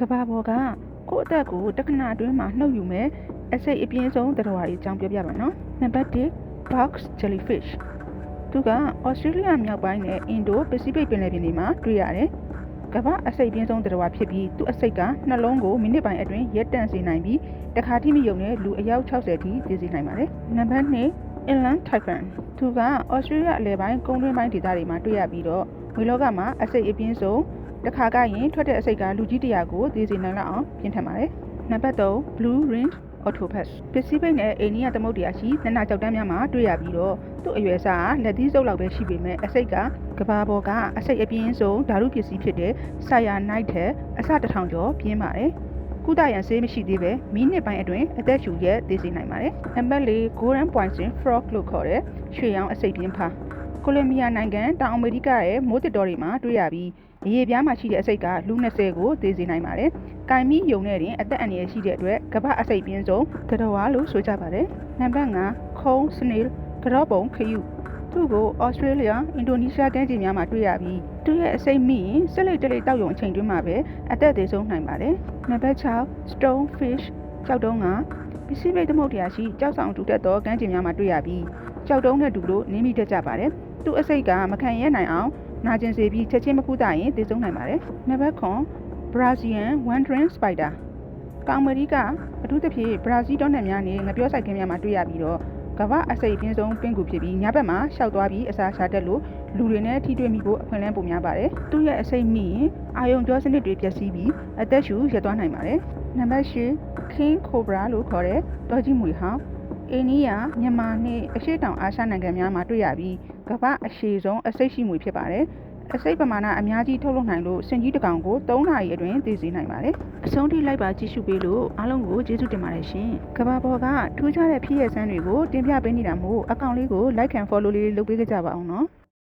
ကဘာပေါ်ကကိုယ့်အသက်ကိုတက္ကနာအတွင်းမှာနှုတ်ယူမယ်အစိတ်အပြင်းဆုံးသတ္တဝါတွေအကြောင်းပြောပြပါနော်နံပါတ်1 box jellyfish သူကဩစတြေးလျမြောက်ပိုင်းနဲ့အင်ဒိုပစိဖိတ်ပင်လယ်ပြင်တွေမှာတွေ့ရတယ်ကမ္ဘာအစိတ်ပြင်းဆုံးသတ္တဝါဖြစ်ပြီးသူ့အစိတ်ကနှလုံးကိုမိနစ်ပိုင်းအတွင်းရက်တန့်စေနိုင်ပြီးတခါထိမယုံတဲ့လူအယောက်60ထိသေစေနိုင်ပါတယ်နံပါတ်2 inland typhoon သူကဩစတြေးလျအလယ်ပိုင်းကုန်းတွင်းပိုင်းဒေသတွေမှာတွေ့ရပြီးတော့ငွေလောကမှာအစိတ်အပြင်းဆုံးတစ်ခါကရင်ထွက်တဲ့အစိတ်ကလူကြီး100ကိုသေစေနိုင်လောက်အောင်ပြင်းထန်ပါတယ်နံပါတ်3 blue ringed octopus ပစိဖိတ်နဲ့အိန္ဒိယသမုဒ္ဒရာရှိနနာကျောက်တန်းများမှာတွေ့ရပြီးတော့သူ့အရွယ်အစားလက်သီးစုပ်လောက်ပဲရှိပေမဲ့အစိတ်ကကဘာပေါ်ကအစိတ်အပြင်းဆုံးဓာတုပစ္စည်းဖြစ်တဲ့ဆာယာနိုက်ထက်အဆ1000ကျော်ပြင်းပါတယ်ကုသရန်ဆေးမရှိသေးပဲမိနစ်ပိုင်းအတွင်းအသက်ရှူရက်သေစေနိုင်ပါတယ်နံပါတ်4 golden poison frog လို့ခေါ်တဲ့ရွှေရောင်အစိတ်ပြင်းဖာကိုလံဘီယာနိုင်ငံတောင်အမေရိကရဲ့မိုးတစ်တော်တွေမှာတွေ့ရပြီးအရေပြားမှာရှိတဲ့အစိတ်ကလူ20ကိုသေစေနိုင်ပါတယ်။ကင်မီယုံနဲ့တင်အသက်အန္တရာယ်ရှိတဲ့အတွက်ကမ္ဘာအစိတ်ပြင်းဆုံးသတ္တဝါလို့ဆိုကြပါတယ်။နံပါတ်5 Coal snail ကတော့ပုံခရုသူ့ကိုဩစတြေးလျအင်ဒိုနီးရှားကမ်းခြေများမှာတွေ့ရပြီးသူ့ရဲ့အစိတ်မိရင်ဆက်လက်တလိတောက်ယုံအချိန်တွင်းမှာပဲအသက်သေဆုံးနိုင်ပါတယ်။နံပါတ်6 Stonefish ကြောက်တုံးကပစိဖိတ်သမုဒ္ဒရာရှိကြောက်ဆောင်တူတက်သောကမ်းခြေများမှာတွေ့ရပြီးကြောက်တုံးနဲ့တူလို့နင်းမိတတ်ကြပါတယ်။သူ့အစိတ်ကမခံရနိုင်အောင်နာကျင်စေပြီးချက်ချင်းမကူတာရင်သေဆုံးနိုင်ပါတယ်။နံပါတ်9 Brazilian wandering spider ကောင်မရီကအထူးသဖြင့်ဘရာဇီးတောနက်များနဲ့ငပြောဆိုင်ခင်းများမှာတွေ့ရပြီးတော့ကမ္ဘာအစိတ်အပြင်းဆုံးပင်ကူဖြစ်ပြီးညဘက်မှာရှောက်သွားပြီးအစာရှာတတ်လို့လူတွေနဲ့ထိတွေ့မိဖို့အခွင့်အလမ်းပိုများပါတယ်။သူ့ရဲ့အစိတ်မိရင်အာယုံကြောစနစ်တွေပျက်စီးပြီးအသက်ရှူရပ်သွားနိုင်ပါတယ်။နံပါတ်10 King cobra လို့ခေါ်တဲ့တောကြီးမွေဟောင်းအိန္ဒိယမြန်မာနဲ့အရှေ့တောင်အာရှနိုင်ငံများမှာတွေ့ရပြီးကမ္ဘာအရှည်ဆုံးအစိတ်ရှိမွေဖြစ်ပါတယ်။အစိတ်ပမာဏအများကြီးထုတ်လုပ်နိုင်လို့စင်ကြီးတစ်ကောင်ကို3နာရီအတွင်းသေစေနိုင်ပါတယ်။အဆုံးထိလိုက်ပါကြည့်ရှုပေးလို့အားလုံးကိုကျေးဇူးတင်ပါတယ်ရှင်။ကမ္ဘာပေါ်ကထူးခြားတဲ့ဖြစ်ရဆန်းတွေကိုတင်ပြပေးနေတာမို့အကောင့်လေးကို like and follow လေးလုပ်ပေးကြပါအောင်နော်။